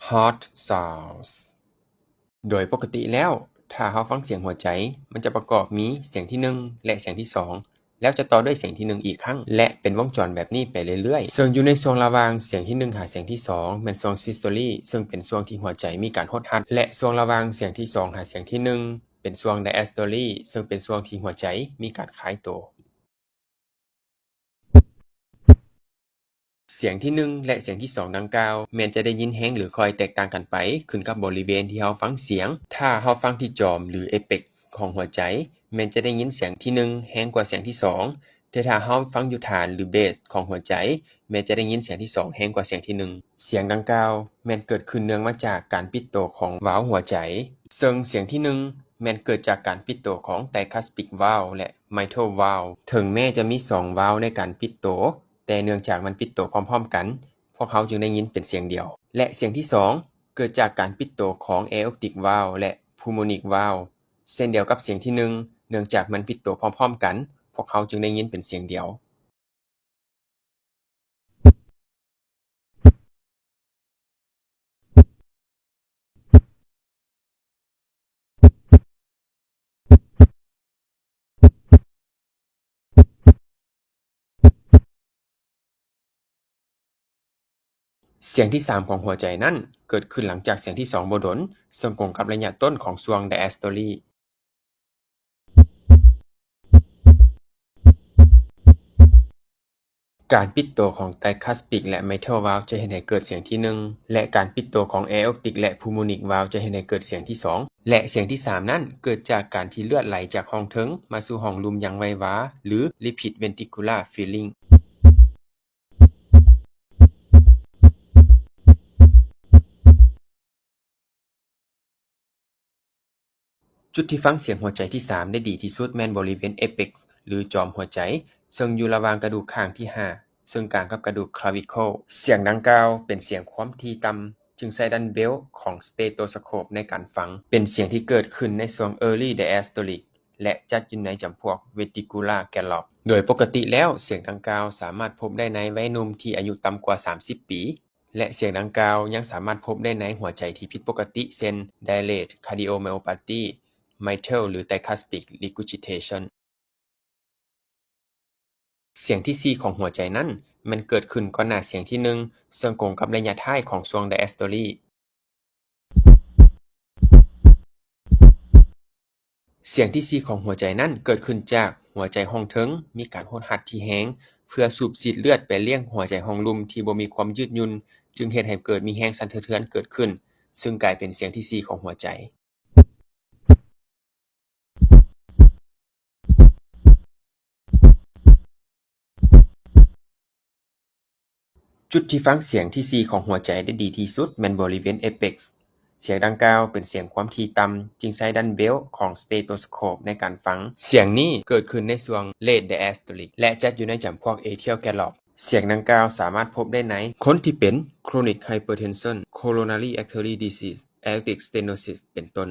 Heart sounds โดยปกติแล้วถ้าเราฟังเสียงหัวใจมันจะประกอบมีเสียงที่1และเสียงที่2แล้วจะต่อด้วยเสียงที่1อีกครั้งและเป็นวงจรแบบนี้ไปเรื่อยๆซึ่งอยู่ในช่วงระหว่างเสียงที่1หาเสียงที่2แม่นช่วง systole ซึ่งเป็นช่วงที่หัวใจมีการหดหัดและช่วงระหว่างเสียงที่2หาเสียงที่1เป็นช่วง diastole ซึ่งเป็นช่วงที่หัวใจมีการคลายตัวเสียงที่1และเสียงที่2ดังกล่าวแม้นจะได้ยินแรงหรือค่อยแตกต่างกันไปขึ้นกับบริเวณที่เราฟังเสียงถ้าเราฟังที่จอมหรือ apex ของหัวใจแม้นจะได้ยินเสียงที่1แรงกว่าเสียงที่2แต่ถ้าเราฟังอยู่ฐานหรือ base ของหัวใจแม้นจะได้ยินเสียงที่2แรงกว่าเสียงที่1เสียงดังกล่าวแม้นเกิดขึ้นเนื่องมาจากการปิดโตของวาล์วหัวใจซึ่งเสียงที่1แม้นเกิดจากการปิดโตของ tricuspid valve และ mitral valve ถึงแม้จะมี2วาล์วในการปิดโตแต่เนื่องจากมันปิดโตพร้อมๆกันพวกเขาจึงได้ยินเป็นเสียงเดียวและเสียงที่2เกิดจากการปิดโตของ aortic valve และ pulmonic valve เช่นเดียวกับเสียงที่1เนื่องจากมันปิดโตพร้อมๆกันพวกเขาจึงได้ยินเป็นเสียงเดียวเสียงที่3ของหัวใจนั้นเกิดขึ้นหลังจากเสียงที่2บ่ดนซึ่งตรงกับระยะต้นของช่วง diastoleการปิดตัวของ tricuspid และ mitral valve จะเฮ็ดให้เกิดเสียงที่1และการปิดตัวของ aortic และ pulmonic valve จะเฮ็ดให้เกิดเสียงที่2และเสียงที่3นั้นเกิดจากการที่เลือดไหลจากห้องเทิงมาสู่ห้องลุ่มอย่างไววาหรือ rapid ventricular filling จุดที่ฟังเสียงหัวใจที่3ได้ดีที่สุดแม่นบริเวณ apex หรือจอมหัวใจซึ่งอยู่ระหว่างกระดูกข้างที่5ซึ่งกลางกับกระดูก clavicle เสียงดังกล่าวเป็นเสียงความถี่ต่ำจึงใช้ดันเบลของ stethoscope ในการฟังเป็นเสียงที่เกิดขึ้นในช่วง early diastolic และจัดอยู่ในจำพวก ventricular gallop โดยปกติแล้วเสียงดังกล่าวสามารถพบได้ในวัยหนุ่มที่อายุต่ำกว่า30ปีและเสียงดังกล่าวยังสามารถพบได้ในหัวใจที่ผิดปกติเช่น dilated cardiomyopathy mitral หรือ tricuspid regurgitation เสียงที่4ของหัวใจนั้นมันเกิดขึ้นก่อนหน้าเสียงที่1ซึ่งตรงกับระยะท้ายของช่วง diastole เสียงที่4ของหัวใจนั้นเกิดขึ้นจากหัวใจห้องเทิงมีการหดหัดที่แรงเพื่อสูบฉีดเลือดไปเลี้ยงหัวใจห้องลุ่มที่บ่มีความยืดหยุ่นจึงเฮ็ดให้เกิดมีแรงสั่นสะเทือนเกิดขึ้นซึ่งกลายเป็นเสียงที่4ของหัวใจจุดที่ฟังเสียงที่4ของหัวใจได้ดีที่สุดแม่นบริเวณ apex เสียงดังกล่าวเป็นเสียงความถี่ต่ำจึงใช้ดันเบลของ stethoscope ในการฟังเสียงนี้เกิดขึ้นในช่วง late diastolic และจัดอยู่ในจำพวก atrial gallop เสียงดังกล่าวสามารถพบได้ในคนที่เป็น chronic hypertension coronary artery disease aortic stenosis เป็นต้น